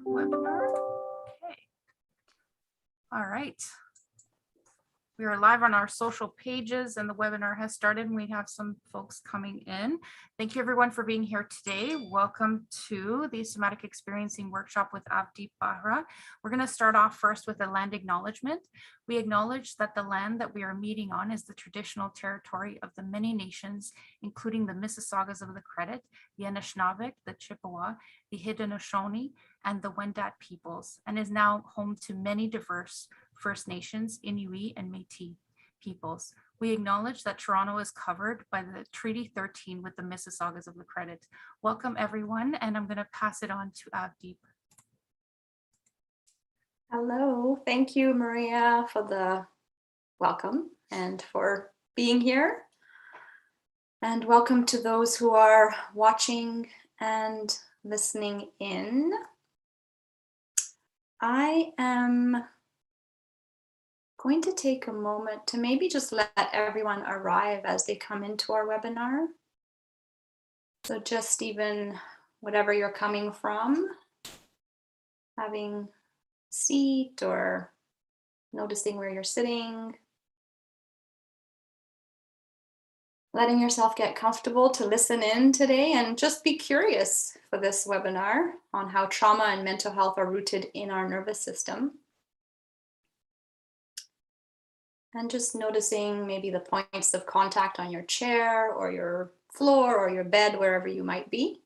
Webinar. Okay. All right. We are live on our social pages and the webinar has started and we have some folks coming in. Thank you everyone for being here today. Welcome to the Somatic Experiencing Workshop with Avdeep Bahra. We're going to start off first with a land acknowledgement. We acknowledge that the land that we are meeting on is the traditional territory of the many nations, including the Mississaugas of the Credit, the Anishinaabe, the Chippewa, the Haudenosaunee, and the Wendat peoples, and is now home to many diverse First Nations, Inuit, and Métis peoples. We acknowledge that Toronto is covered by the Treaty 13 with the Mississaugas of the Credit. Welcome everyone, and I'm going to pass it on to Avdeep. Hello, thank you, Maria, for the welcome and for being here. And welcome to those who are watching and listening in. I am going to take a moment to maybe just let everyone arrive as they come into our webinar. So just even whatever you're coming from, having a seat or noticing where you're sitting, letting yourself get comfortable to listen in today and just be curious for this webinar on how trauma and mental health are rooted in our nervous system. And just noticing maybe the points of contact on your chair or your floor or your bed, wherever you might be.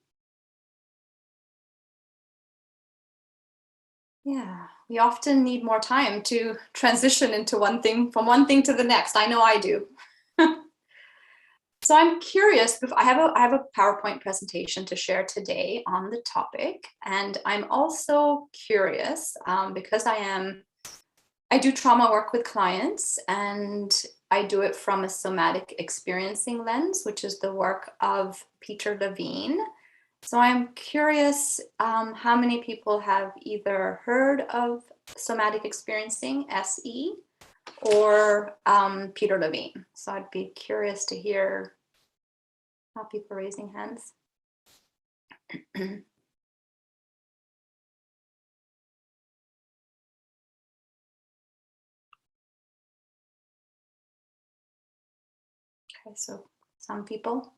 Yeah, we often need more time to transition into one thing, from one thing to the next. I know I do. So I'm curious, I have a PowerPoint presentation to share today on the topic. And I'm also curious because I do trauma work with clients and I do it from a somatic experiencing lens, which is the work of Peter Levine. So I'm curious how many people have either heard of somatic experiencing, SE, or Peter Levine. So I'd be curious to hear how people are raising hands. Okay, so some people.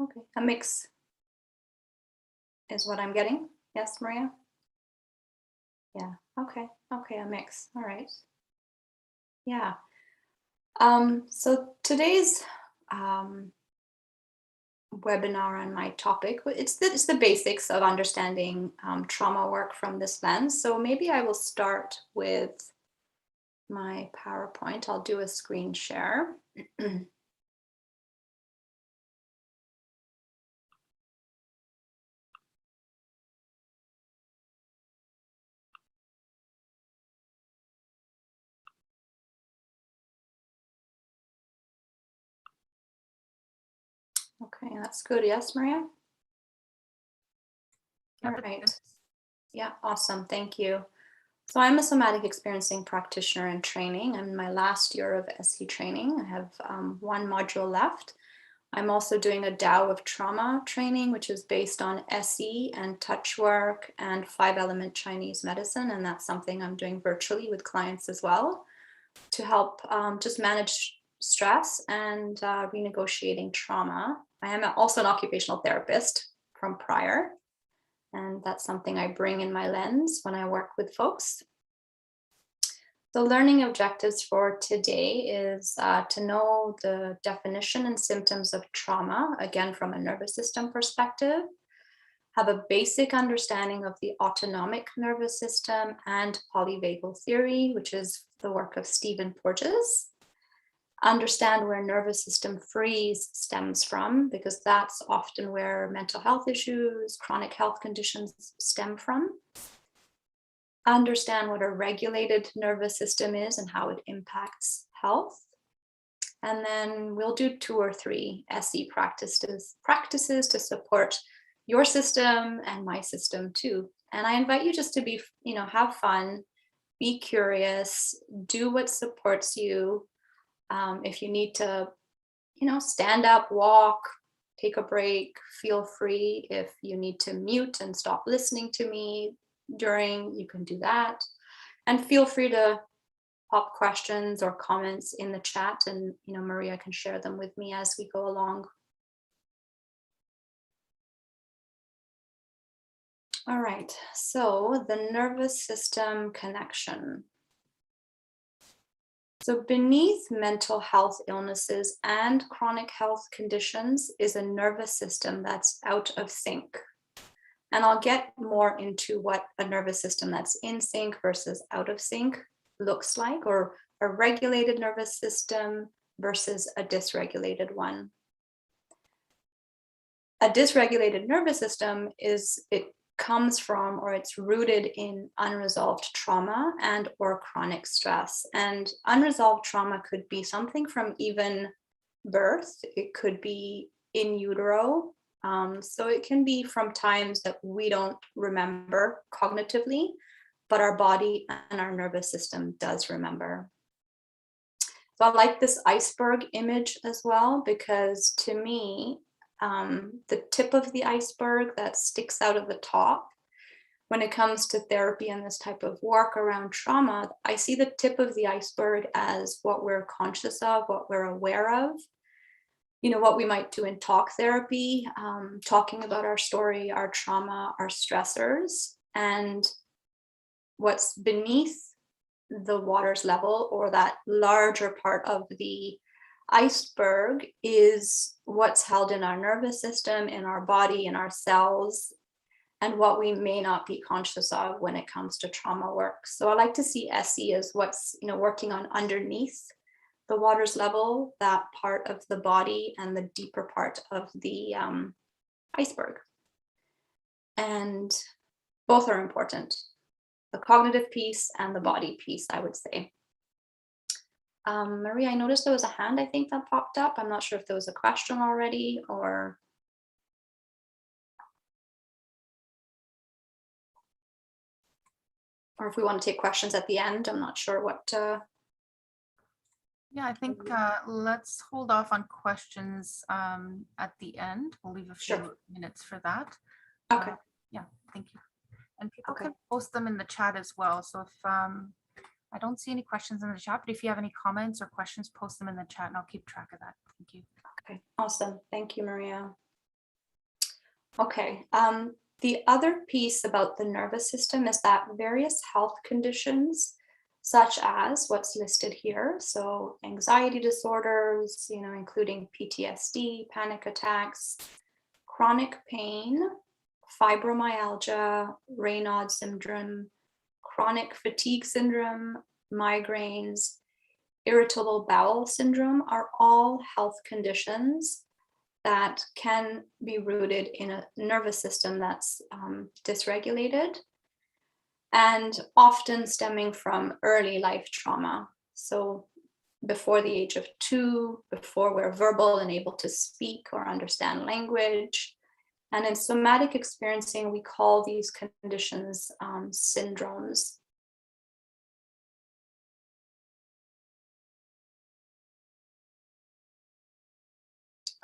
Okay, a mix is what I'm getting. Yes, Maria? Yeah, okay, a mix, all right. Yeah, so today's webinar on my topic, it's the basics of understanding trauma work from this lens. So maybe I will start with my PowerPoint. I'll do a screen share. Okay, that's good. Yes, Maria? All right. Yeah, awesome. Thank you. So I'm a somatic experiencing practitioner in training. I'm in my last year of SE training. I have one module left. I'm also doing a Tao of Trauma training, which is based on SE and touch work and 5-element Chinese medicine. And that's something I'm doing virtually with clients as well to help just manage stress and renegotiating trauma. I am also an occupational therapist from prior. And that's something I bring in my lens when I work with folks. The learning objectives for today is to know the definition and symptoms of trauma, again, from a nervous system perspective, have a basic understanding of the autonomic nervous system and polyvagal theory, which is the work of Stephen Porges. Understand where nervous system freeze stems from, because that's often where mental health issues, chronic health conditions stem from. Understand what a regulated nervous system is and how it impacts health. And then we'll do 2 or 3 SE practices to support your system and my system too. And I invite you just to be, have fun be curious, do what supports you. If you need to, stand up, walk, take a break, feel free. If you need to mute and stop listening to me during, you can do that. And feel free to pop questions or comments in the chat, and Maria can share them with me as we go along. All right, so the nervous system connection. So beneath mental health illnesses and chronic health conditions is a nervous system that's out of sync. And I'll get more into what a nervous system that's in sync versus out of sync looks like, or a regulated nervous system versus a dysregulated one. A dysregulated nervous system comes from, or it's rooted in, unresolved trauma and or chronic stress. And unresolved trauma could be something from even birth. It could be in utero. So it can be from times that we don't remember cognitively, but our body and our nervous system does remember. So I like this iceberg image as well, because to me, the tip of the iceberg that sticks out of the top, when it comes to therapy and this type of work around trauma, I see the tip of the iceberg as what we're conscious of, what we're aware of, what we might do in talk therapy, talking about our story, our trauma, our stressors, and what's beneath the water's level, or that larger part of the iceberg, is what's held in our nervous system, in our body, in our cells, and what we may not be conscious of when it comes to trauma work. So I like to see SE as what's working on underneath the water's level, that part of the body and the deeper part of the iceberg. And both are important, the cognitive piece and the body piece, I would say. Maria, I noticed there was a hand, I think, that popped up. I'm not sure if there was a question already, or if we want to take questions at the end. I'm not sure what. Yeah, I think let's hold off on questions at the end. We'll leave a few minutes for that. Okay. Yeah, thank you. And people Okay. can post them in the chat as well. So if I don't see any questions in the chat, but if you have any comments or questions, post them in the chat and I'll keep track of that. Thank you. Okay, awesome. Thank you, Maria. Okay. The other piece about the nervous system is that various health conditions, such as what's listed here, so anxiety disorders, including PTSD, panic attacks, chronic pain, fibromyalgia, Raynaud syndrome, chronic fatigue syndrome, migraines, irritable bowel syndrome, are all health conditions that can be rooted in a nervous system that's dysregulated, and often stemming from early life trauma. So before the age of 2, before we're verbal and able to speak or understand language. And in somatic experiencing, we call these conditions syndromes.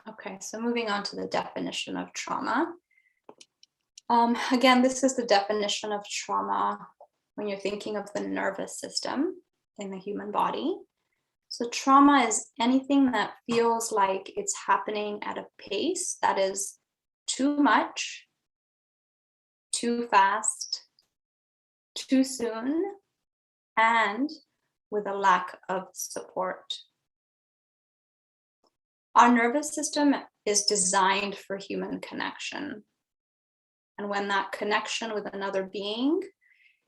Okay, so moving on to the definition of trauma. Again, this is the definition of trauma when you're thinking of the nervous system in the human body. So trauma is anything that feels like it's happening at a pace that is too much, too fast, too soon, and with a lack of support. Our nervous system is designed for human connection. And when that connection with another being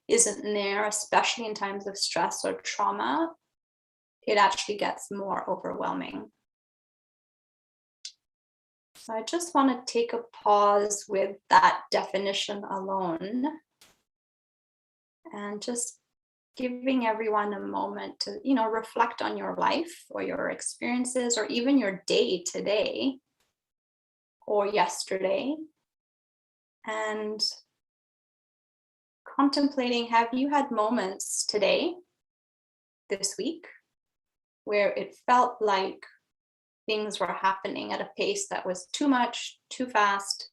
isn't there, especially in times of stress or trauma, it actually gets more overwhelming. So I just want to take a pause with that definition alone, and just giving everyone a moment to, reflect on your life or your experiences, or even your day today or yesterday, and contemplating, have you had moments today, this week, where it felt like things were happening at a pace that was too much, too fast,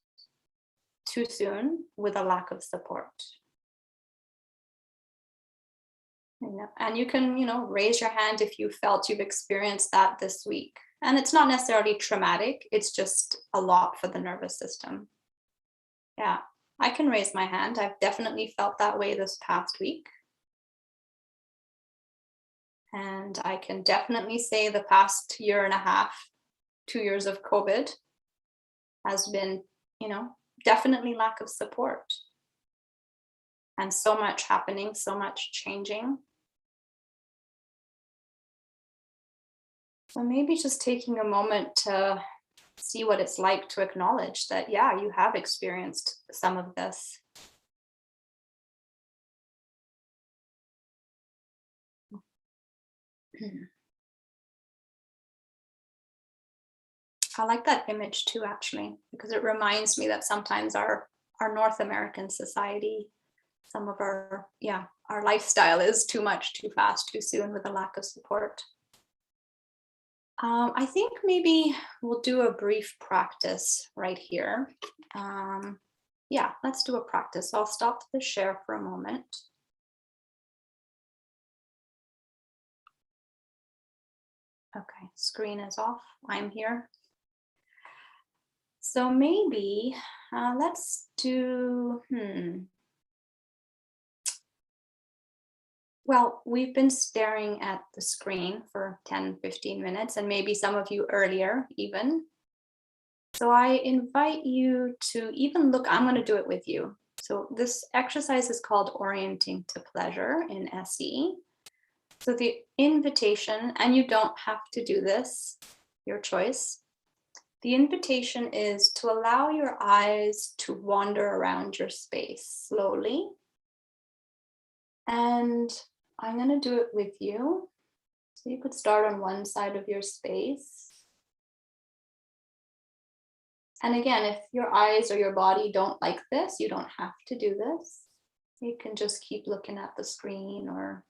too soon, with a lack of support? And you can, raise your hand if you felt you've experienced that this week. And it's not necessarily traumatic, it's just a lot for the nervous system. Yeah, I can raise my hand. I've definitely felt that way this past week. And I can definitely say the past year and a half, 2 years of COVID has been, definitely lack of support. And so much happening, so much changing. So maybe just taking a moment to see what it's like to acknowledge that, yeah, you have experienced some of this. I like that image too, actually, because it reminds me that sometimes our North American society, some of our lifestyle is too much, too fast, too soon, with a lack of support. I think maybe we'll do a brief practice right here. Let's do a practice. I'll stop the share for a moment. Okay, screen is off. I'm here. So maybe let's do, Well, we've been staring at the screen for 10, 15 minutes, and maybe some of you earlier even. So I invite you to even look, I'm going to do it with you. So this exercise is called Orienting to Pleasure in SE. So the invitation, and you don't have to do this, your choice. The invitation is to allow your eyes to wander around your space slowly. And I'm going to do it with you. So you could start on one side of your space. And again, if your eyes or your body don't like this, you don't have to do this. You can just keep looking at the screen or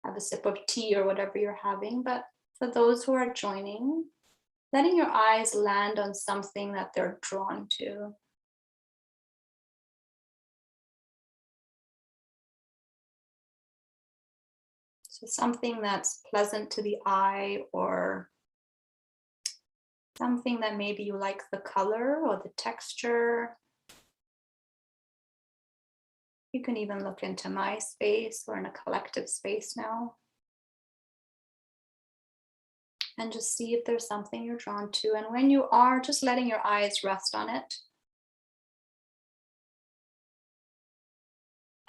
have a sip of tea or whatever you're having. But for those who are joining, letting your eyes land on something that they're drawn to. So something that's pleasant to the eye, or something that maybe you like the color or the texture. You can even look into my space. We're in a collective space now. And just see if there's something you're drawn to. And when you are, just letting your eyes rest on it.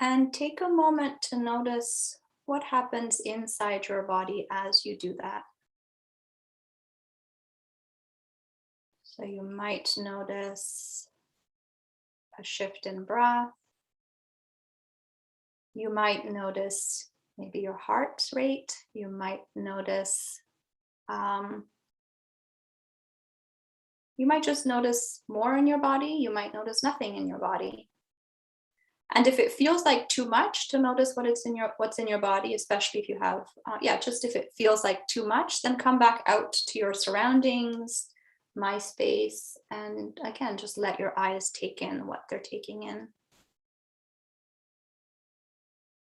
And take a moment to notice what happens inside your body as you do that. So you might notice a shift in breath. You might notice maybe your heart rate. You might notice, you might just notice more in your body. You might notice nothing in your body. And if it feels like too much to notice what's in your body, especially if you have, just if it feels like too much, then come back out to your surroundings, my space, and again, just let your eyes take in what they're taking in.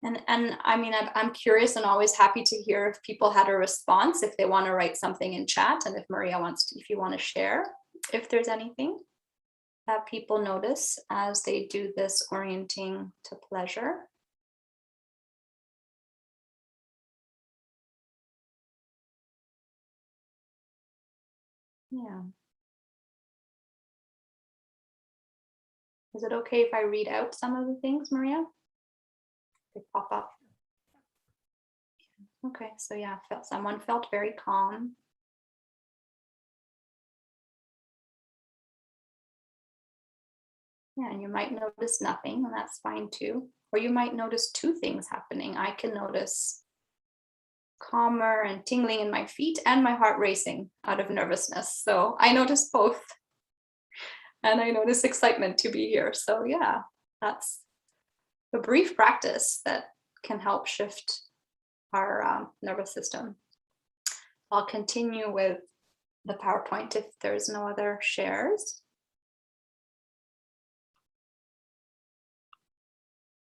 And I mean, I'm curious and always happy to hear if people had a response, if they want to write something in chat, and if Maria if you want to share, if there's anything that people notice as they do this orienting to pleasure. Yeah. Is it okay if I read out some of the things, Maria? They pop up. Okay, so yeah, someone felt very calm. Yeah, and you might notice nothing, and that's fine too. Or you might notice two things happening. I can notice calmer and tingling in my feet and my heart racing out of nervousness. So I notice both. And I notice excitement to be here. So yeah, that's a brief practice that can help shift our nervous system. I'll continue with the PowerPoint if there's no other shares.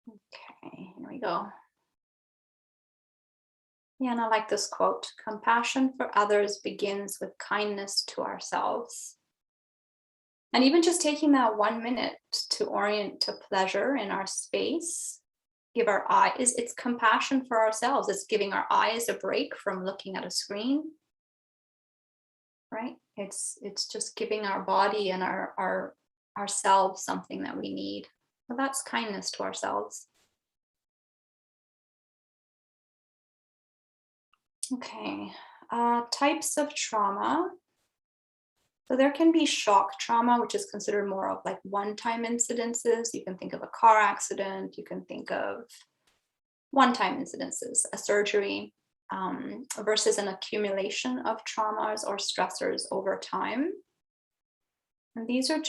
Okay, here we go. Yeah, and I like this quote: compassion for others begins with kindness to ourselves. And even just taking that 1 minute to orient to pleasure in our space, give our eyes, it's compassion for ourselves. It's giving our eyes a break from looking at a screen, right? It's just giving our body and ourselves something that we need. So that's kindness to ourselves. Okay, types of trauma. So there can be shock trauma, which is considered more of like one-time incidences. You can think of a car accident. You can think of one-time incidences, a surgery, versus an accumulation of traumas or stressors over time. And these are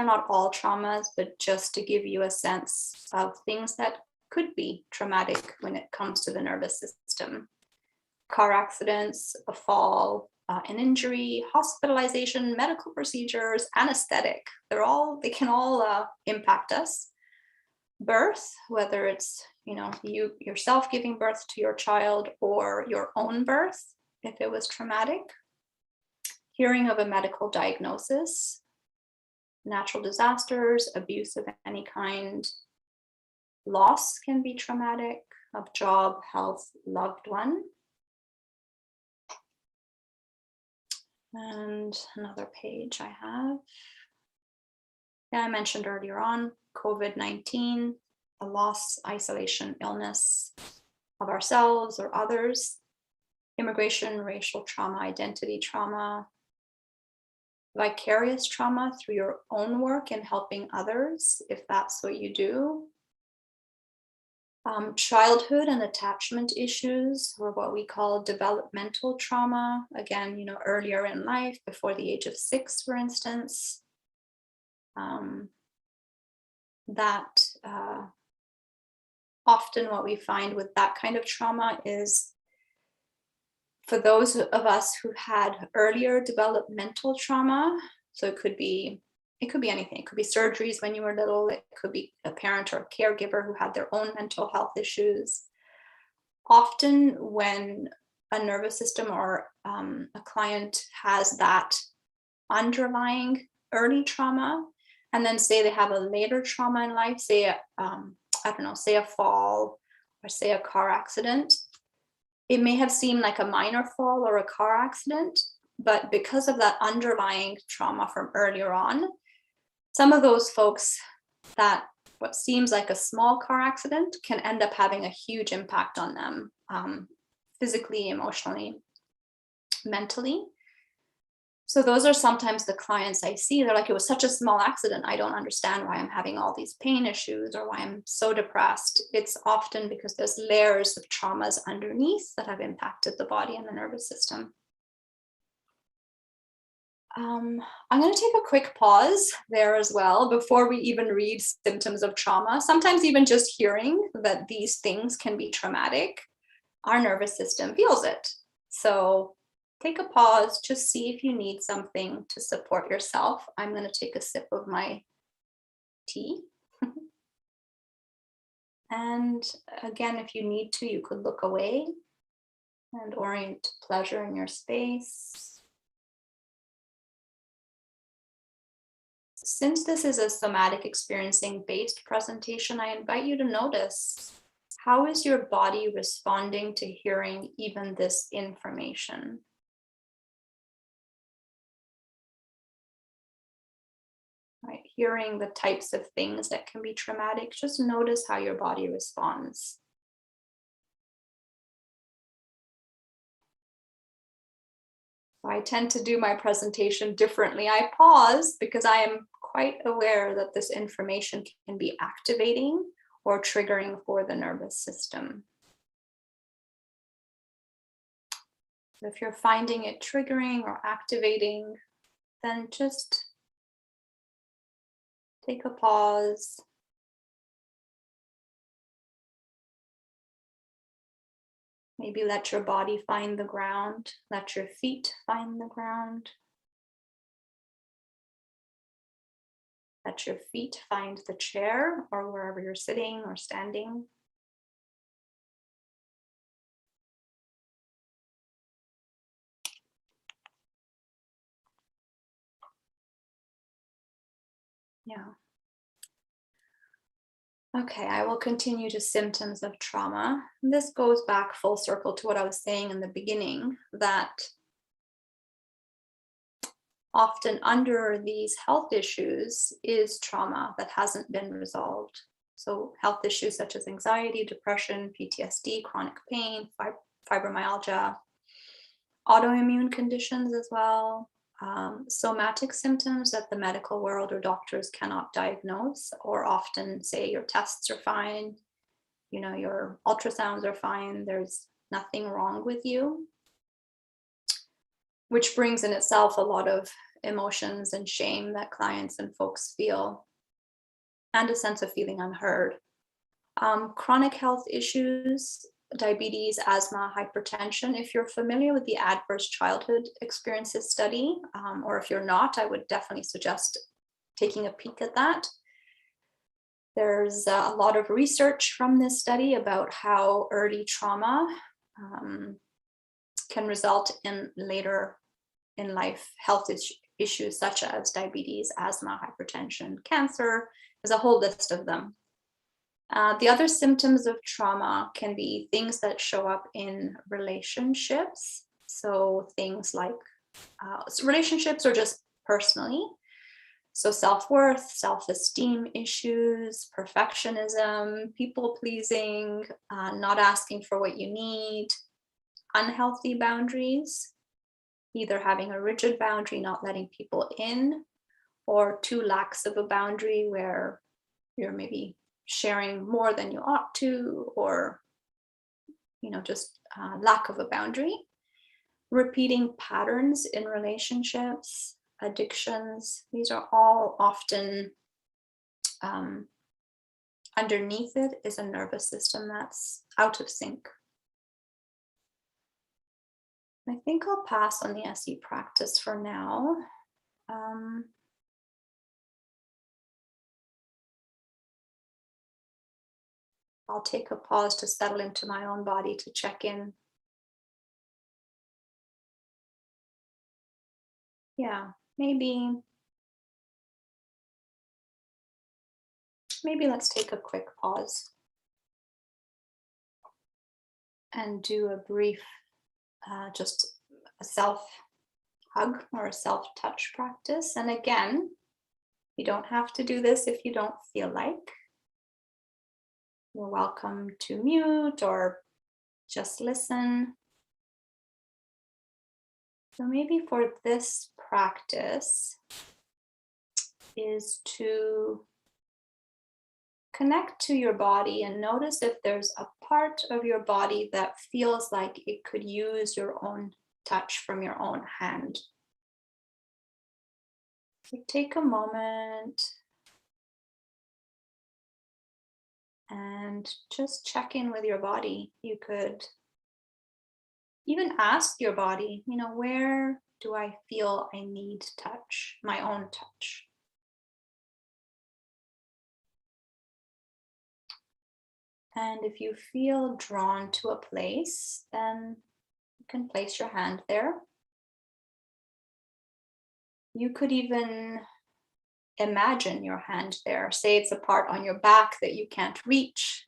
not all traumas, but just to give you a sense of things that could be traumatic when it comes to the nervous system. Car accidents, a fall, an injury, hospitalization, medical procedures, anesthetic. They can all impact us. Birth, whether it's you yourself giving birth to your child or your own birth, if it was traumatic. Hearing of a medical diagnosis, natural disasters, abuse of any kind. Loss can be traumatic of job, health, loved one. And another page I have. Yeah, I mentioned earlier on, COVID-19, a loss, isolation, illness of ourselves or others, immigration, racial trauma, identity trauma, vicarious trauma through your own work and helping others, if that's what you do. Childhood and attachment issues, or what we call developmental trauma. Again, earlier in life, before the age of 6, for instance. Often what we find with that kind of trauma is, for those of us who had earlier developmental trauma, so it could be anything. It could be surgeries when you were little. It could be a parent or a caregiver who had their own mental health issues. Often when a nervous system or a client has that underlying early trauma, and then say they have a later trauma in life, say a fall or say a car accident, it may have seemed like a minor fall or a car accident, but because of that underlying trauma from earlier on, some of those folks, that what seems like a small car accident can end up having a huge impact on them, physically, emotionally, mentally. So those are sometimes the clients I see. They're like, it was such a small accident. I don't understand why I'm having all these pain issues or why I'm so depressed. It's often because there's layers of traumas underneath that have impacted the body and the nervous system. I'm going to take a quick pause there as well before we even read symptoms of trauma. Sometimes even just hearing that these things can be traumatic, our nervous system feels it. So take a pause, just see if you need something to support yourself. I'm going to take a sip of my tea. And again, if you need to, you could look away and orient to pleasure in your space. Since this is a somatic experiencing based presentation, I invite you to notice, how is your body responding to hearing even this information? Right, hearing the types of things that can be traumatic, just notice how your body responds. I tend to do my presentation differently. I pause because I am quite aware that this information can be activating or triggering for the nervous system. If you're finding it triggering or activating, then just take a pause Maybe let your body find the ground. Let your feet find the ground. Let your feet find the chair or wherever you're sitting or standing. Yeah. Okay, I will continue to symptoms of trauma. This goes back full circle to what I was saying in the beginning, that often under these health issues is trauma that hasn't been resolved. So health issues such as anxiety, depression, PTSD, chronic pain, fibromyalgia, autoimmune conditions as well, somatic symptoms that the medical world or doctors cannot diagnose or often say your tests are fine, your ultrasounds are fine, there's nothing wrong with you, which brings in itself a lot of emotions and shame that clients and folks feel, and a sense of feeling unheard. Chronic health issues, diabetes, asthma, hypertension. If you're familiar with the Adverse Childhood Experiences study, or if you're not, I would definitely suggest taking a peek at that. There's a lot of research from this study about how early trauma can result in later in life health issues such as diabetes, asthma, hypertension, cancer. There's a whole list of them. The other symptoms of trauma can be things that show up in relationships. So things like relationships or just personally. So self-worth, self-esteem issues, perfectionism, people-pleasing, not asking for what you need, unhealthy boundaries, either having a rigid boundary, not letting people in, or too lax of a boundary where you're maybe sharing more than you ought to, or just lack of a boundary. Repeating patterns in relationships, addictions, these are all often underneath it is a nervous system that's out of sync. I think I'll pass on the SE practice for now. I'll take a pause to settle into my own body to check in. Yeah, maybe let's take a quick pause and do a brief, just a self hug or a self touch practice. And again, you don't have to do this if you don't feel like. You're welcome to mute or just listen. So maybe for this practice is to connect to your body and notice if there's a part of your body that feels like it could use your own touch from your own hand. So take a moment and just check in with your body. You could even ask your body, where do I feel I need touch, my own touch? And if you feel drawn to a place, then you can place your hand there. You could even imagine your hand there. Say it's a part on your back that you can't reach.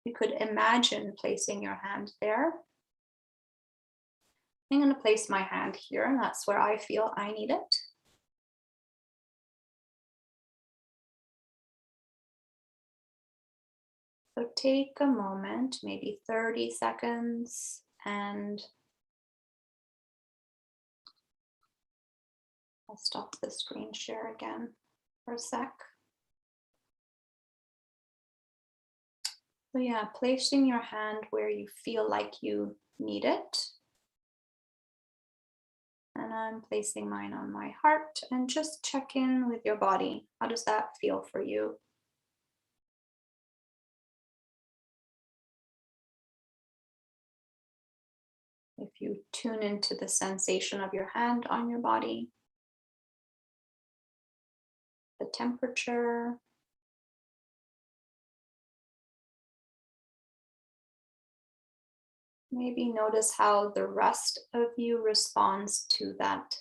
You could imagine placing your hand there. I'm going to place my hand here, and that's where I feel I need it. So take a moment, maybe 30 seconds, and I'll stop the screen share again for a sec. So yeah, placing your hand where you feel like you need it. And I'm placing mine on my heart, and just check in with your body. How does that feel for you? If you tune into the sensation of your hand on your body, the temperature, maybe notice how the rest of you responds to that,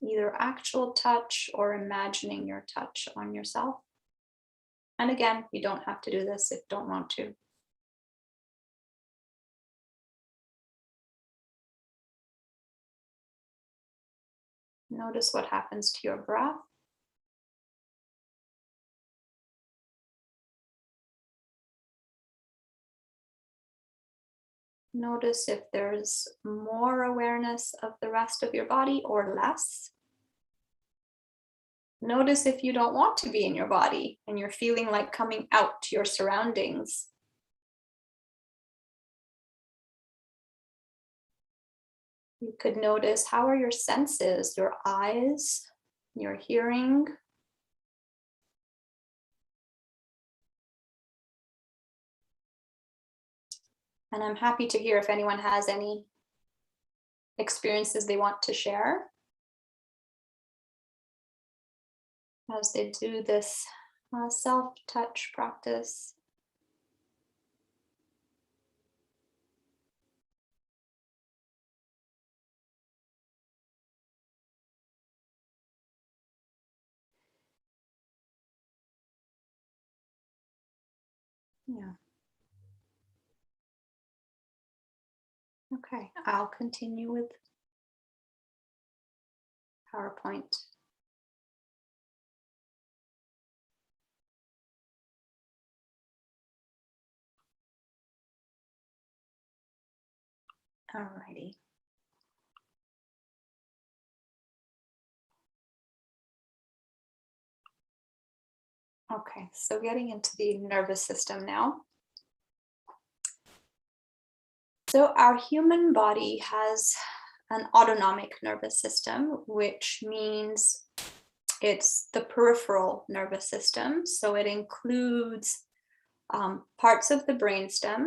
either actual touch or imagining your touch on yourself. And again, you don't have to do this if you don't want to. Notice what happens to your breath. Notice if there's more awareness of the rest of your body or less. Notice if you don't want to be in your body and you're feeling like coming out to your surroundings. You could notice, how are your senses, your eyes, your hearing? And I'm happy to hear if anyone has any experiences they want to share as they do this self-touch practice. Yeah. Okay, I'll continue with PowerPoint. Alrighty. Okay, so getting into the nervous system now. So our human body has an autonomic nervous system, which means it's the peripheral nervous system. So it includes parts of the brainstem,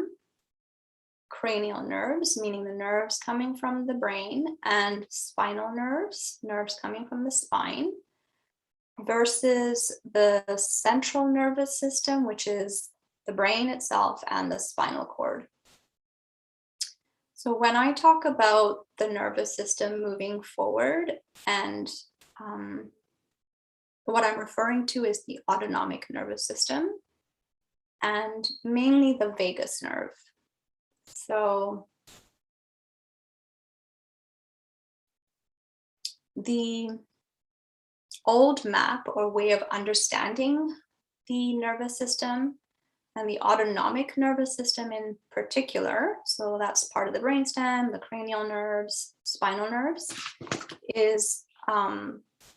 cranial nerves, meaning the nerves coming from the brain, and spinal nerves, nerves coming from the spine, versus the central nervous system, which is the brain itself and the spinal cord. So when I talk about the nervous system moving forward, and what I'm referring to is the autonomic nervous system and mainly the vagus nerve. So the old map or way of understanding the nervous system and the autonomic nervous system in particular, so that's part of the brainstem, the cranial nerves, spinal nerves, is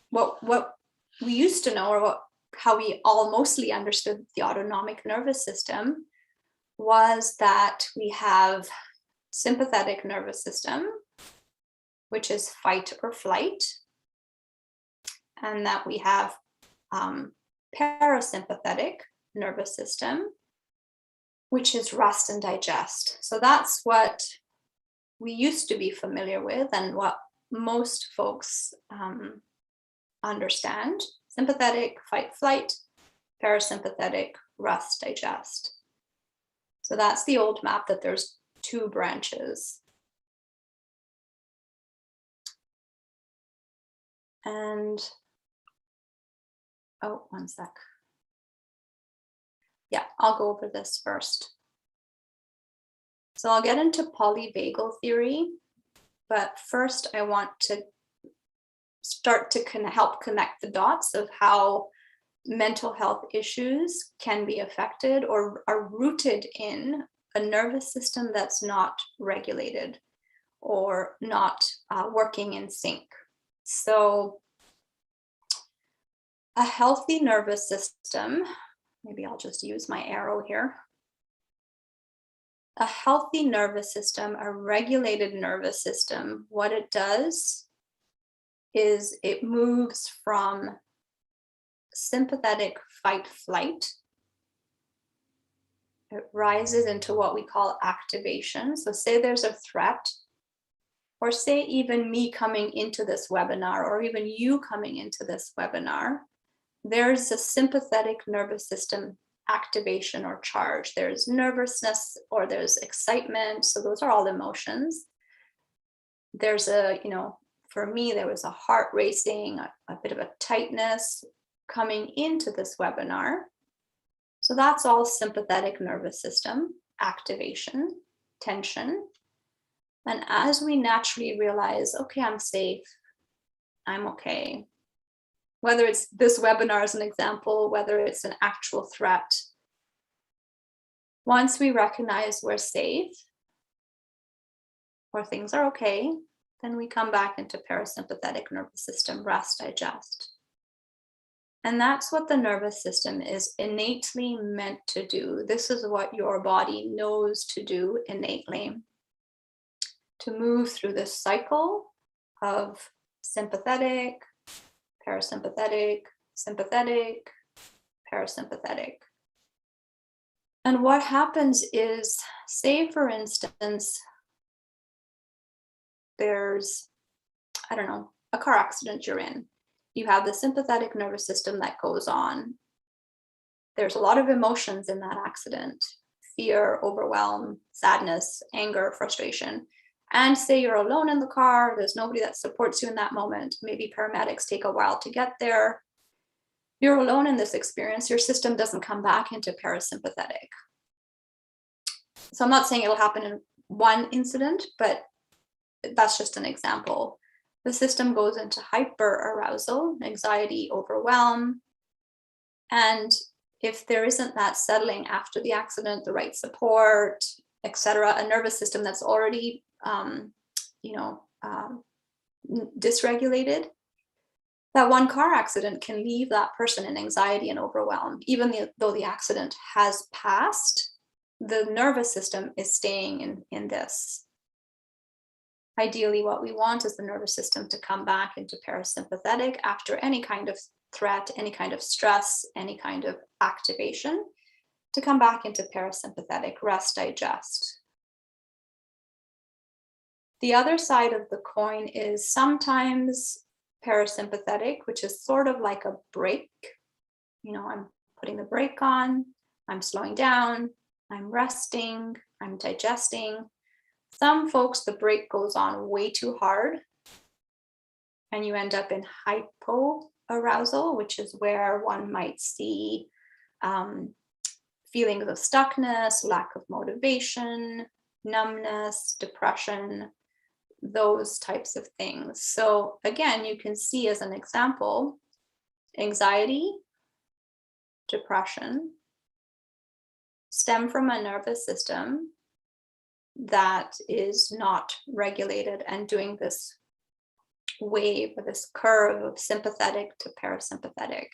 what we used to know, or how we all mostly understood the autonomic nervous system, was that we have sympathetic nervous system, which is fight or flight, and that we have parasympathetic nervous system, which is rest and digest. So that's what we used to be familiar with and what most folks understand. Sympathetic, fight, flight, parasympathetic, rest, digest. So that's the old map, that there's two branches. And, oh, one sec. Yeah, I'll go over this first. So I'll get into polyvagal theory, but first I want to start to help connect the dots of how mental health issues can be affected or are rooted in a nervous system that's not regulated or not working in sync. So a healthy nervous system, maybe I'll just use my arrow here. A healthy nervous system, a regulated nervous system, what it does is it moves from sympathetic fight flight it rises into what we call activation. So say there's a threat, or say even me coming into this webinar, or even you coming into this webinar, there's a sympathetic nervous system activation or charge. There's nervousness or there's excitement. So those are all emotions. There's a, for me, there was a heart racing, a bit of a tightness coming into this webinar. So that's all sympathetic nervous system activation, tension. And as we naturally realize, okay, I'm safe, I'm okay. Whether it's this webinar as an example, whether it's an actual threat, once we recognize we're safe or things are okay, then we come back into parasympathetic nervous system, rest, digest. And that's what the nervous system is innately meant to do. This is what your body knows to do innately, to move through this cycle of sympathetic, parasympathetic, sympathetic, parasympathetic. And what happens is, say for instance, there's, a car accident you're in. You have the sympathetic nervous system that goes on. There's a lot of emotions in that accident: fear, overwhelm, sadness, anger, frustration. And say you're alone in the car, there's nobody that supports you in that moment. Maybe paramedics take a while to get there. You're alone in this experience. Your system doesn't come back into parasympathetic. So I'm not saying it'll happen in one incident, but that's just an example. The system goes into hyperarousal, anxiety, overwhelm. And if there isn't that settling after the accident, the right support, etc., a nervous system that's already dysregulated, that one car accident can leave that person in anxiety and overwhelm. Even though the accident has passed, the nervous system is staying in this. Ideally, what we want is the nervous system to come back into parasympathetic after any kind of threat, any kind of stress, any kind of activation, to come back into parasympathetic, rest, digest. The other side of the coin is sometimes parasympathetic, which is sort of like a brake. I'm putting the brake on, I'm slowing down, I'm resting, I'm digesting. Some folks, the brake goes on way too hard, and you end up in hypoarousal, which is where one might see feelings of stuckness, lack of motivation, numbness, depression, those types of things. So again, you can see as an example, anxiety, depression stem from a nervous system that is not regulated and doing this wave or this curve of sympathetic to parasympathetic.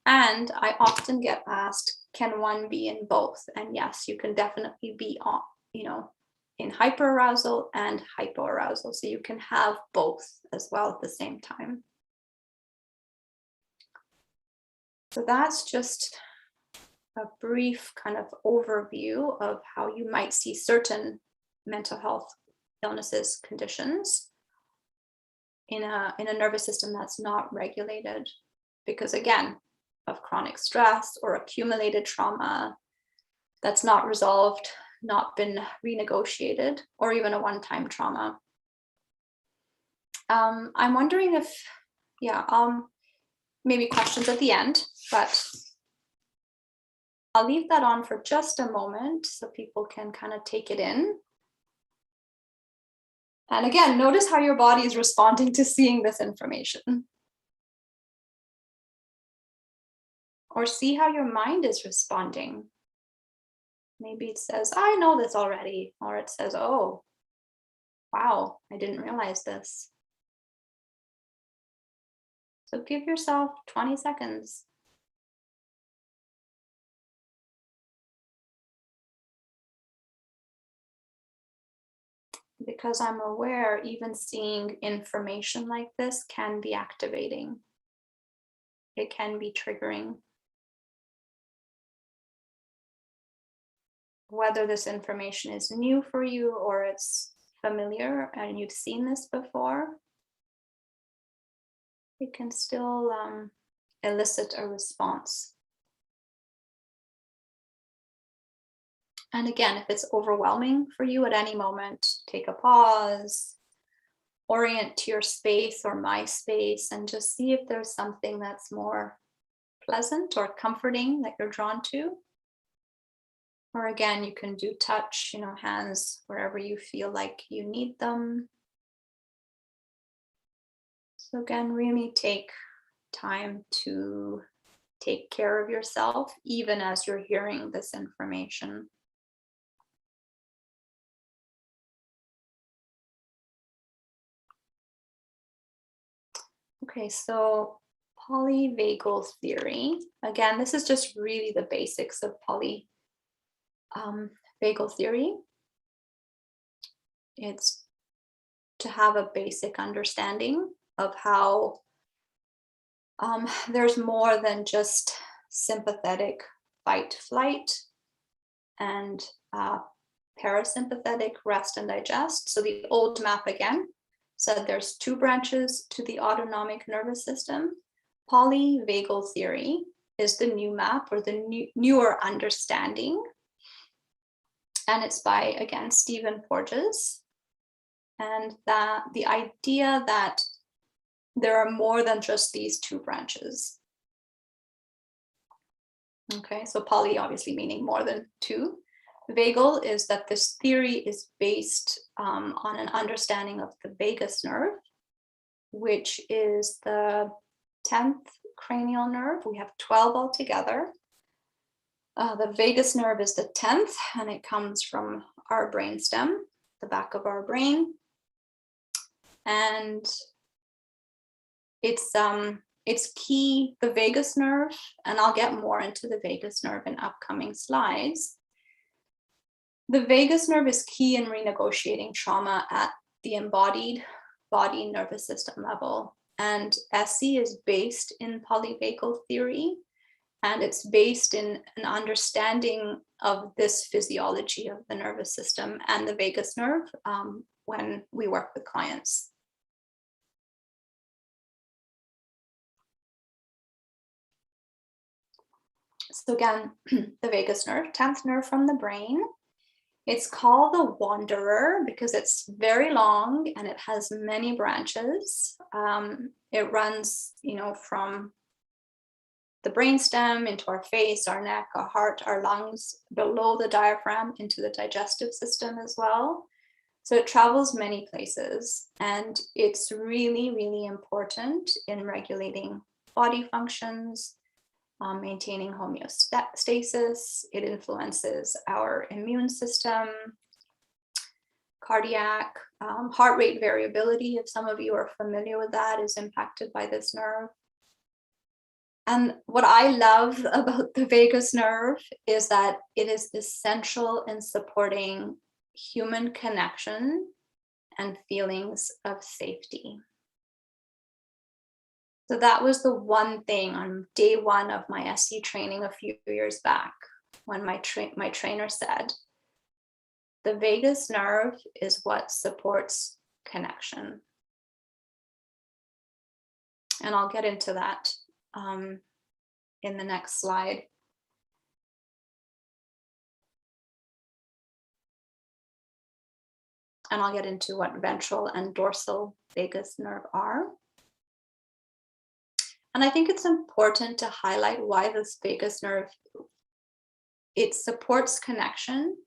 And I often get asked, can one be in both? And yes, you can definitely be on, in hyperarousal and hypoarousal. So you can have both as well at the same time. So that's just a brief kind of overview of how you might see certain mental health illnesses, conditions in a nervous system that's not regulated, because again, of chronic stress or accumulated trauma that's not resolved, not been renegotiated, or even a one-time trauma. I'm wondering if, maybe questions at the end, but I'll leave that on for just a moment so people can kind of take it in. And again, notice how your body is responding to seeing this information. Or see how your mind is responding. Maybe it says, I know this already. Or it says, oh, wow, I didn't realize this. So give yourself 20 seconds. Because I'm aware even seeing information like this can be activating. It can be triggering. whether this information is new for you or it's familiar and you've seen this before, it can still elicit a response. And again, if it's overwhelming for you at any moment, take a pause, orient to your space or my space, and just see if there's something that's more pleasant or comforting that you're drawn to. Or again, you can do touch, hands wherever you feel like you need them. So again, really take time to take care of yourself, even as you're hearing this information. Okay, so polyvagal theory. Again, this is just really the basics of polyvagal theory. It's to have a basic understanding of how there's more than just sympathetic fight, flight, and parasympathetic rest and digest. So the old map again said there's two branches to the autonomic nervous system. Polyvagal theory is the new map, or the newer understanding. And it's by, again, Stephen Porges. And that the idea that there are more than just these two branches. Okay, so poly obviously meaning more than two. Vagal is that this theory is based on an understanding of the vagus nerve, which is the 10th cranial nerve. We have 12 altogether. The vagus nerve is the 10th, and it comes from our brainstem, the back of our brain. And it's key, the vagus nerve, and I'll get more into the vagus nerve in upcoming slides. The vagus nerve is key in renegotiating trauma at the embodied body nervous system level. And SE is based in polyvagal theory, and it's based in an understanding of this physiology of the nervous system and the vagus nerve when we work with clients. So again, the vagus nerve, 10th nerve from the brain. It's called the wanderer because it's very long and it has many branches. It runs, from the brainstem into our face, our neck, our heart, our lungs, below the diaphragm into the digestive system as well. So it travels many places, and it's really, really important in regulating body functions, maintaining homeostasis. It influences our immune system, cardiac, heart rate variability, if some of you are familiar with that, is impacted by this nerve. And what I love about the vagus nerve is that it is essential in supporting human connection and feelings of safety. So that was the one thing on day one of my SE training a few years back, when my trainer said, the vagus nerve is what supports connection. And I'll get into that in the next slide. And I'll get into what ventral and dorsal vagus nerve are. And I think it's important to highlight why this vagus nerve, it supports connection,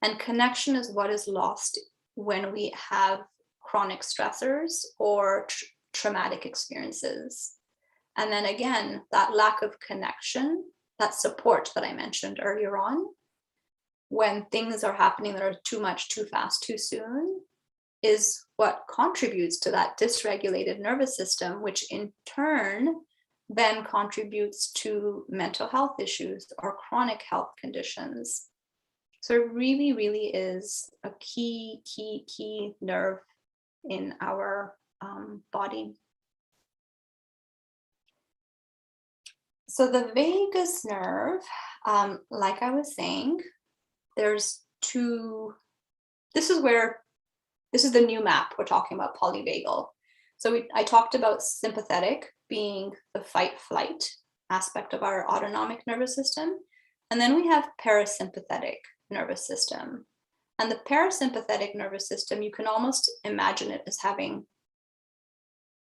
and connection is what is lost when we have chronic stressors or traumatic experiences. And then again, that lack of connection, that support that I mentioned earlier on, when things are happening that are too much, too fast, too soon, is what contributes to that dysregulated nervous system, which in turn then contributes to mental health issues or chronic health conditions. So it really, really is a key nerve in our body. So the vagus nerve, like I was saying, there's two, this is the new map we're talking about, polyvagal. So I talked about sympathetic being the fight flight aspect of our autonomic nervous system. And then we have parasympathetic nervous system. And the parasympathetic nervous system, you can almost imagine it as having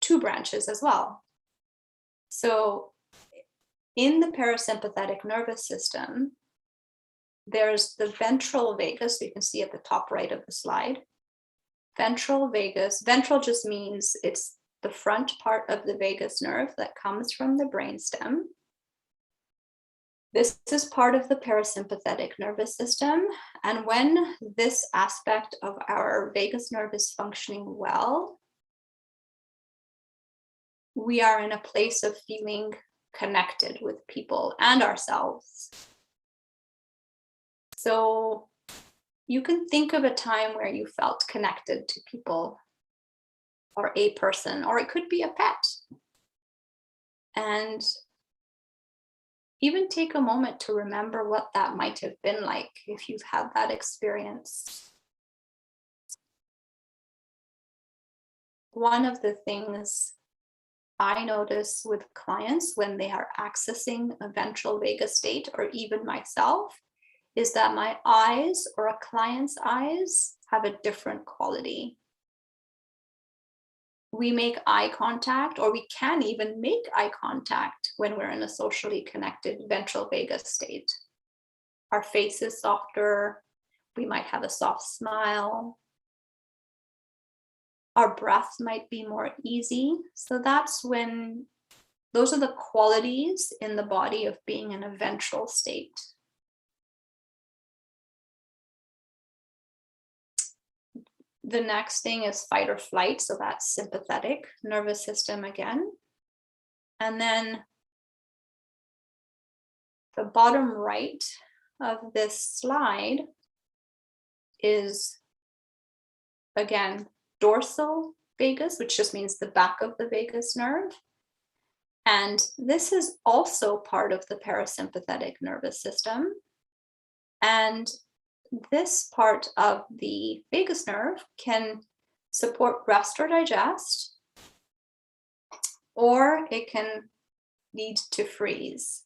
two branches as well. So in the parasympathetic nervous system, there's the ventral vagus, you can see at the top right of the slide. Ventral vagus, ventral just means it's the front part of the vagus nerve that comes from the brainstem. This is part of the parasympathetic nervous system. And when this aspect of our vagus nerve is functioning well, we are in a place of feeling connected with people and ourselves. So you can think of a time where you felt connected to people or a person, or it could be a pet. And even take a moment to remember what that might have been like if you've had that experience. One of the things I notice with clients when they are accessing a ventral vagus state, or even myself, is that my eyes or a client's eyes have a different quality. We make eye contact, or we can even make eye contact when we're in a socially connected ventral vagus state. Our face is softer, we might have a soft smile. Our breath might be more easy. So that's when, those are the qualities in the body of being in a ventral state. The next thing is fight or flight. So that's sympathetic nervous system again. And then the bottom right of this slide is, again, dorsal vagus, which just means the back of the vagus nerve. And this is also part of the parasympathetic nervous system. And this part of the vagus nerve can support rest or digest, or it can lead to freeze.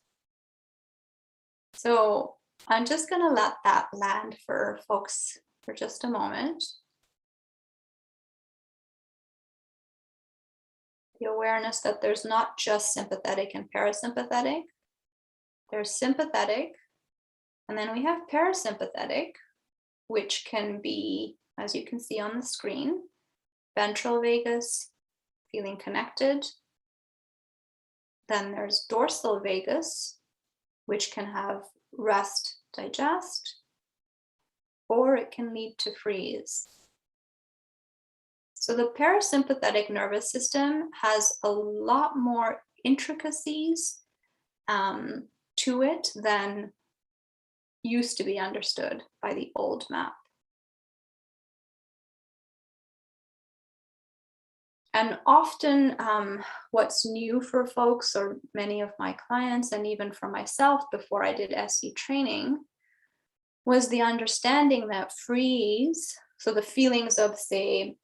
So I'm just going to let that land for folks for just a moment. The awareness that there's not just sympathetic and parasympathetic. There's sympathetic, and then we have parasympathetic, which can be, as you can see on the screen, ventral vagus, feeling connected. Then there's dorsal vagus, which can have rest, digest, or it can lead to freeze. So the parasympathetic nervous system has a lot more intricacies to it than used to be understood by the old map. And often what's new for folks, or many of my clients, and even for myself before I did SE training, was the understanding that freeze, so the feelings of, say,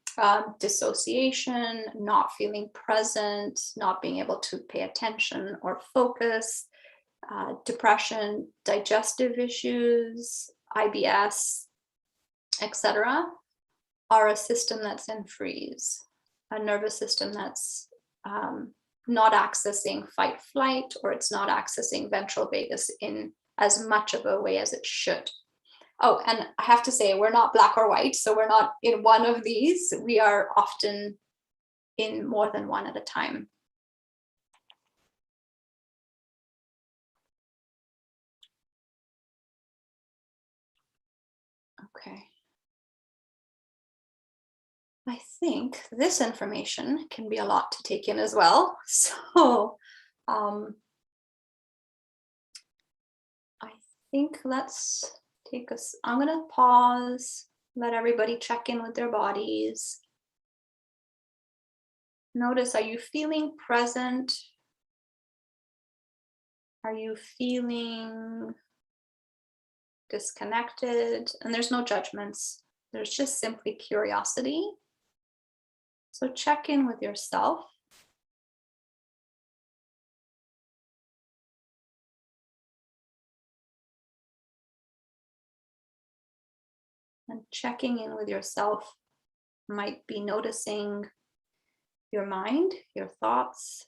dissociation, not feeling present, not being able to pay attention or focus, depression, digestive issues, IBS, etc., are a system that's in freeze, a nervous system that's not accessing fight flight, or it's not accessing ventral vagus in as much of a way as it should. Oh, and I have to say, we're not black or white, so we're not in one of these. We are often in more than one at a time. Okay. I think this information can be a lot to take in as well. So I think let's take us, I'm going to pause, let everybody check in with their bodies. Notice, are you feeling present? Are you feeling disconnected, and there's no judgments. There's just simply curiosity. So check in with yourself. And checking in with yourself might be noticing your mind, your thoughts.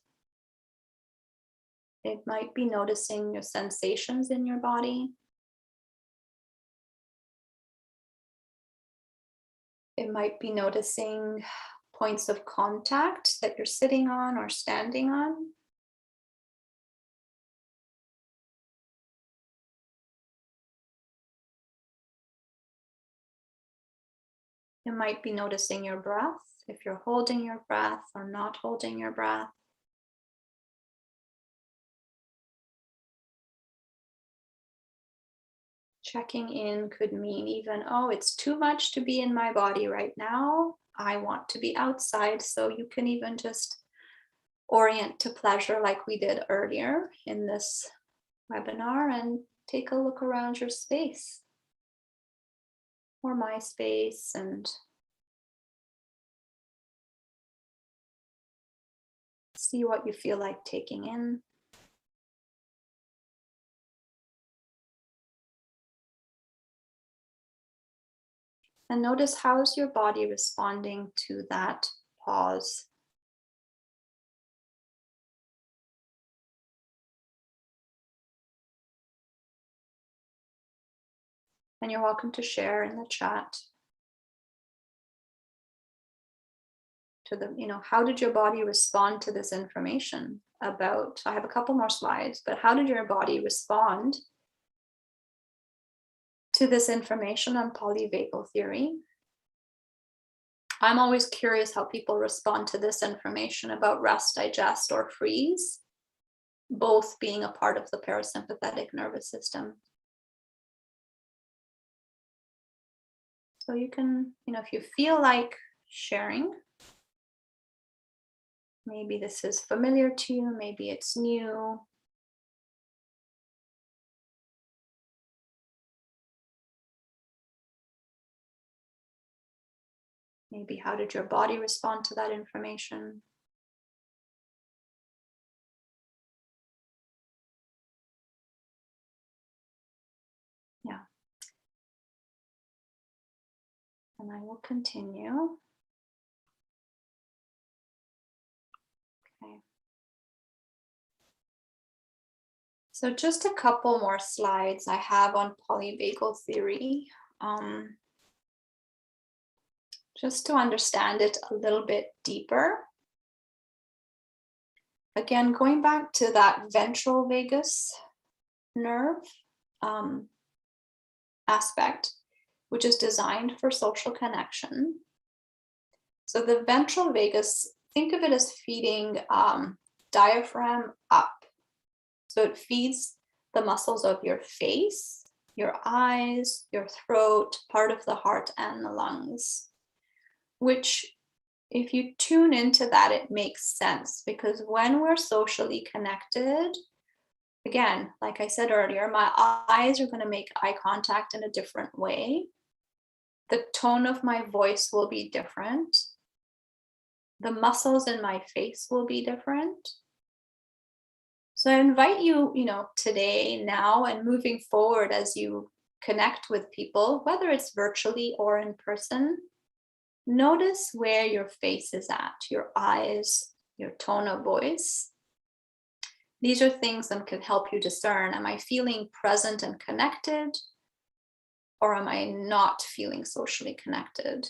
It might be noticing your sensations in your body. It might be noticing points of contact that you're sitting on or standing on. You might be noticing your breath, if you're holding your breath or not holding your breath. Checking in could mean even, oh, it's too much to be in my body right now. I want to be outside. So you can even just orient to pleasure like we did earlier in this webinar and take a look around your space or my space and see what you feel like taking in. And notice, how's your body responding to that pause? And you're welcome to share in the chat to the, how did your body respond to this information about, I have a couple more slides, but how did your body respond to this information on polyvagal theory? I'm always curious how people respond to this information about rest, digest, or freeze, both being a part of the parasympathetic nervous system. So you can, if you feel like sharing, maybe this is familiar to you, maybe it's new. Maybe how did your body respond to that information? Yeah. And I will continue. Okay. So just a couple more slides I have on polyvagal theory, just to understand it a little bit deeper. Again, going back to that ventral vagus nerve aspect, which is designed for social connection. So the ventral vagus, think of it as feeding diaphragm up. So it feeds the muscles of your face, your eyes, your throat, part of the heart, and the lungs, which if you tune into that, it makes sense, because when we're socially connected, again, like I said earlier, my eyes are going to make eye contact in a different way. The tone of my voice will be different. The muscles in my face will be different. So I invite you, today, now, and moving forward as you connect with people, whether it's virtually or in person, notice where your face is at, your eyes, your tone of voice. These are things that can help you discern, am I feeling present and connected, or am I not feeling socially connected?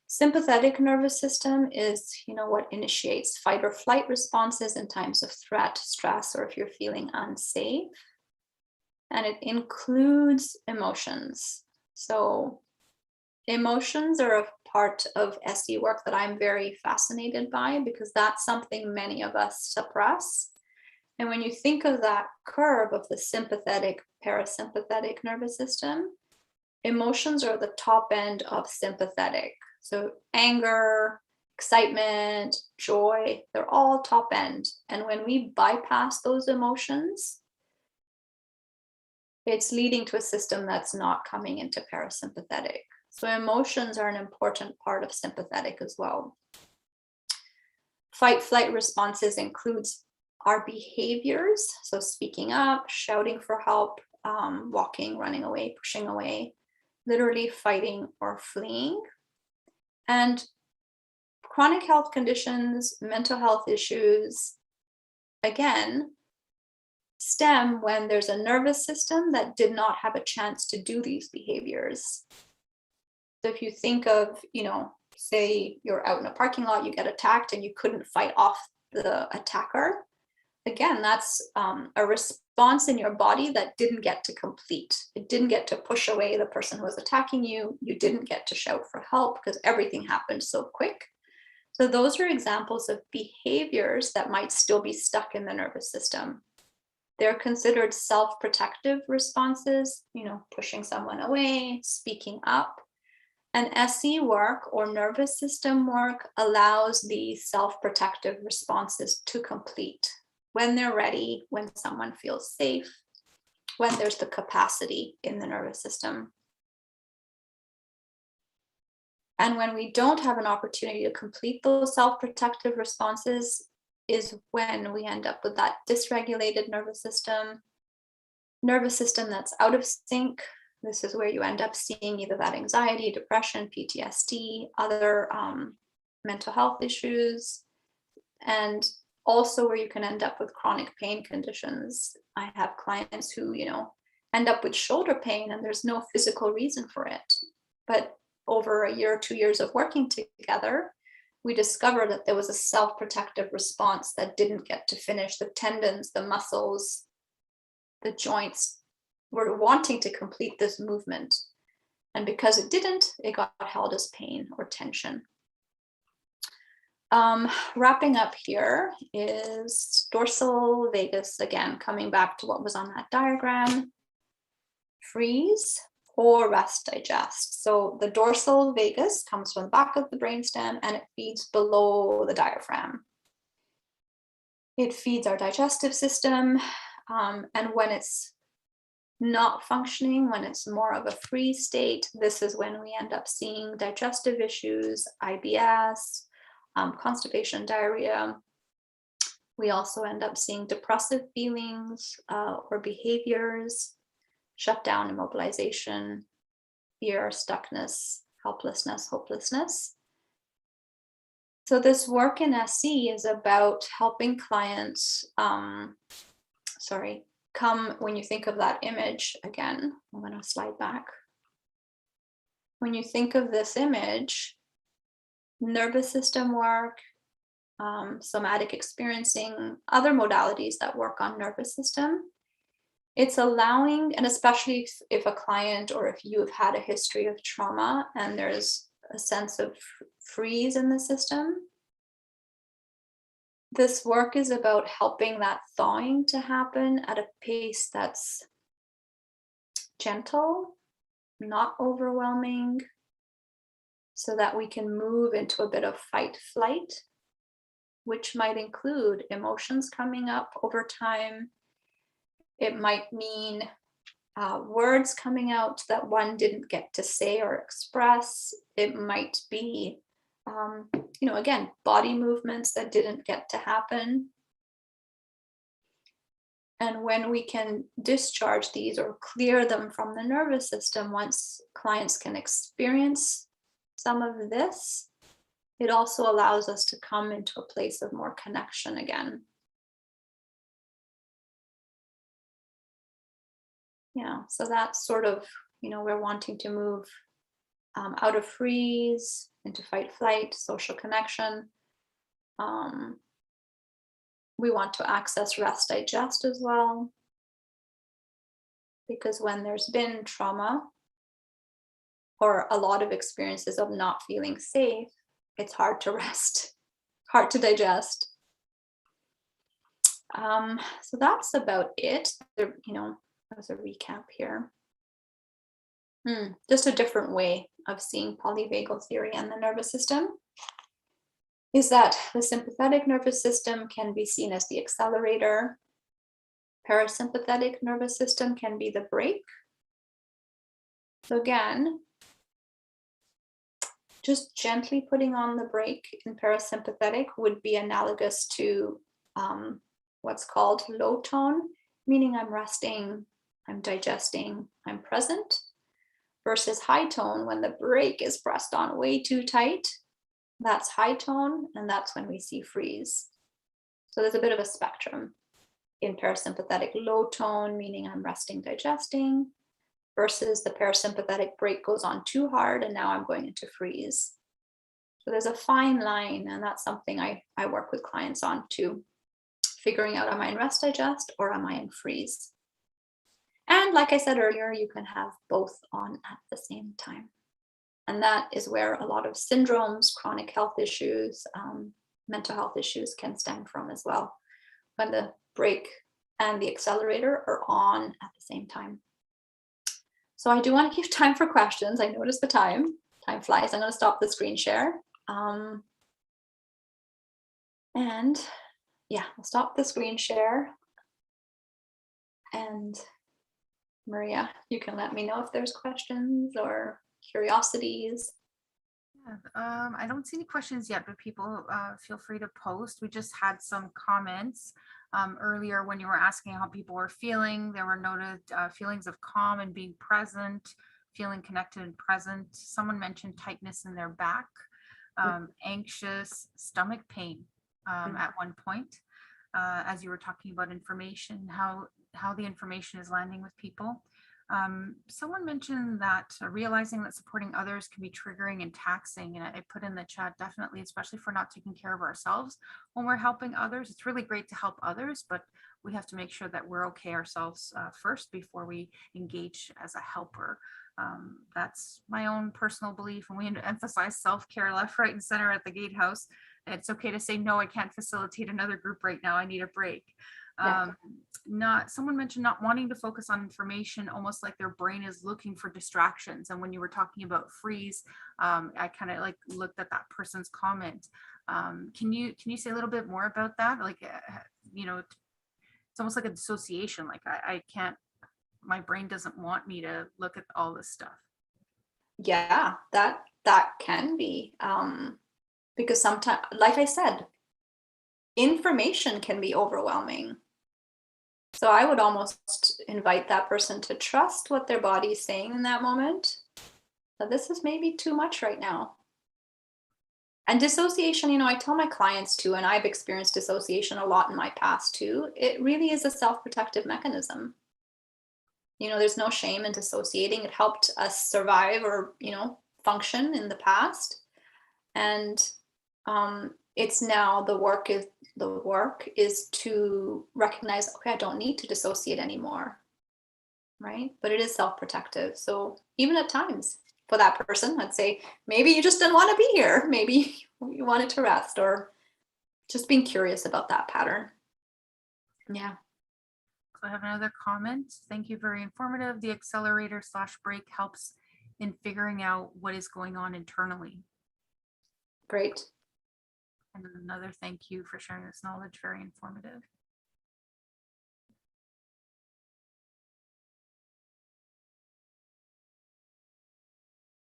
Sympathetic nervous system is, what initiates fight or flight responses in times of threat, stress, or if you're feeling unsafe. And it includes emotions. So emotions are a part of SE work that I'm very fascinated by, because that's something many of us suppress. And when you think of that curve of the sympathetic, parasympathetic nervous system, emotions are the top end of sympathetic. So anger, excitement, joy, they're all top end. And when we bypass those emotions, it's leading to a system that's not coming into parasympathetic. So emotions are an important part of sympathetic as well. Fight flight responses includes our behaviors, so speaking up, shouting for help, walking, running away, pushing away, literally fighting or fleeing. And chronic health conditions, mental health issues, again, stem when there's a nervous system that did not have a chance to do these behaviors. So if you think of, say you're out in a parking lot, you get attacked and you couldn't fight off the attacker. Again, that's a response in your body that didn't get to complete. It didn't get to push away the person who was attacking you. You didn't get to shout for help because everything happened so quick. So those are examples of behaviors that might still be stuck in the nervous system. They're considered self-protective responses, pushing someone away, speaking up. And SE work or nervous system work allows these self-protective responses to complete when they're ready, when someone feels safe, when there's the capacity in the nervous system. And when we don't have an opportunity to complete those self-protective responses is when we end up with that dysregulated nervous system that's out of sync. This is where you end up seeing either that anxiety, depression, PTSD, other mental health issues, and also where you can end up with chronic pain conditions. I have clients who, end up with shoulder pain and there's no physical reason for it. But over a year, 2 years of working together, we discovered that there was a self-protective response that didn't get to finish. The tendons, the muscles, the joints were wanting to complete this movement. And because it didn't, it got held as pain or tension. Wrapping up here is dorsal vagus, again, coming back to what was on that diagram. Freeze or rest digest. So the dorsal vagus comes from the back of the brainstem and it feeds below the diaphragm. It feeds our digestive system. And when it's not functioning, when it's more of a freeze state, this is when we end up seeing digestive issues, IBS, constipation, diarrhea. We also end up seeing depressive feelings or behaviors, shutdown, immobilization, fear, stuckness, helplessness, hopelessness. So this work in SE is about helping clients, when you think of that image, again, I'm going to slide back. When you think of this image, nervous system work, somatic experiencing, other modalities that work on nervous system, it's allowing, and especially if a client or if you have had a history of trauma and there's a sense of freeze in the system, this work is about helping that thawing to happen at a pace that's gentle, not overwhelming, so that we can move into a bit of fight flight, which might include emotions coming up over time. It might mean words coming out that one didn't get to say or express. It might be, again, body movements that didn't get to happen. And when we can discharge these or clear them from the nervous system, once clients can experience some of this, it also allows us to come into a place of more connection again. Yeah, so that's sort of, we're wanting to move out of freeze into fight flight, social connection. We want to access rest digest as well, because when there's been trauma or a lot of experiences of not feeling safe, it's hard to rest, hard to digest. So that's about it. As a recap here. Just a different way of seeing polyvagal theory and the nervous system is that the sympathetic nervous system can be seen as the accelerator. Parasympathetic nervous system can be the brake. So again, just gently putting on the brake in parasympathetic would be analogous to what's called low tone, meaning I'm resting, I'm digesting, I'm present, versus high tone when the brake is pressed on way too tight. That's high tone, and that's when we see freeze. So there's a bit of a spectrum in parasympathetic low tone, meaning I'm resting, digesting, versus the parasympathetic brake goes on too hard and now I'm going into freeze. So there's a fine line, and that's something I work with clients on too, figuring out, am I in rest digest or am I in freeze? And like I said earlier, you can have both on at the same time. And that is where a lot of syndromes, chronic health issues, mental health issues can stem from as well, when the brake and the accelerator are on at the same time. So I do want to give time for questions. I noticed the time. Time flies. I'm going to stop the screen share. And yeah, I'll stop the screen share. And Maria, you can let me know if there's questions or curiosities. Yeah, I don't see any questions yet, but people feel free to post. We just had some comments earlier when you were asking how people were feeling. There were noted feelings of calm and being present, feeling connected and present. Someone mentioned tightness in their back, anxious, stomach pain at one point. As you were talking about information, how the information is landing with people. Someone mentioned that realizing that supporting others can be triggering and taxing, and I put in the chat, definitely, especially if we're not taking care of ourselves when we're helping others. It's really great to help others, but we have to make sure that we're okay ourselves first before we engage as a helper. That's my own personal belief, and we emphasize self-care left, right, and center at the Gatehouse. It's okay to say, no, I can't facilitate another group right now, I need a break. Someone mentioned not wanting to focus on information, almost like their brain is looking for distractions. And when you were talking about freeze, I kind of like looked at that person's comment. Can you say a little bit more about that? Like, it's almost like a dissociation. Like I can't, my brain doesn't want me to look at all this stuff. Yeah, that can be, because sometimes, like I said, information can be overwhelming. So I would almost invite that person to trust what their body is saying in that moment. That this is maybe too much right now. And dissociation, I tell my clients too, and I've experienced dissociation a lot in my past too. It really is a self-protective mechanism. There's no shame in dissociating. It helped us survive or, function in the past. And it's now the work is to recognize, okay, I don't need to dissociate anymore, right? But it is self-protective. So even at times for that person, let's say maybe you just didn't want to be here, maybe you wanted to rest, or just being curious about that pattern. Yeah. So I have another comment. Thank you, very informative. The accelerator/brake helps in figuring out what is going on internally. Great. And another thank you for sharing this knowledge, very informative.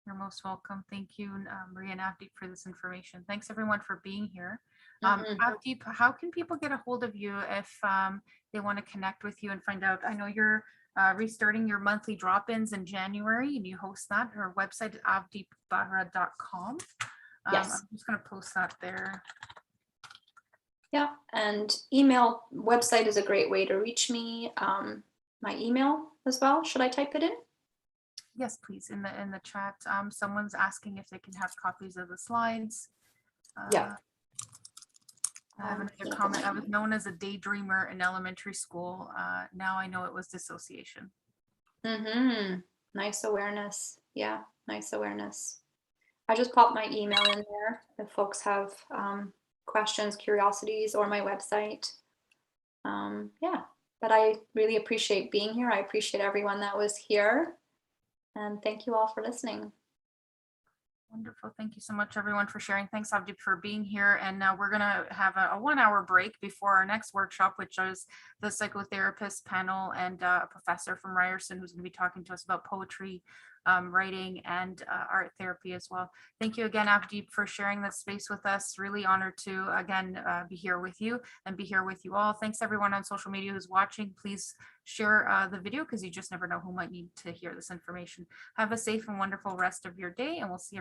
You're most welcome. Thank you, Maria and Avdeep, for this information. Thanks everyone for being here. Avdeep, how can people get a hold of you if they want to connect with you and find out? I know you're restarting your monthly drop-ins in January, and you host that. Her website is avdeepbahra.com. Yes. I'm just going to post that there. Yeah, and website is a great way to reach me. My email as well. Should I type it in? Yes, please, in the chat. Someone's asking if they can have copies of the slides. Yeah. I have another comment. I was known as a daydreamer in elementary school. Now I know it was dissociation. Nice awareness. Yeah, nice awareness. I just popped my email in there if folks have questions, curiosities, or my website. Yeah, but I really appreciate being here. I appreciate everyone that was here. And thank you all for listening. Wonderful. Thank you so much, everyone, for sharing. Thanks, Avdeep, for being here. And now we're going to have a 1 hour break before our next workshop, which is the psychotherapist panel and a professor from Ryerson who's going to be talking to us about poetry, writing, and art therapy as well. Thank you again, Avdeep, for sharing this space with us. Really honored to, again, be here with you and be here with you all. Thanks, everyone on social media who's watching. Please share the video because you just never know who might need to hear this information. Have a safe and wonderful rest of your day, and we'll see you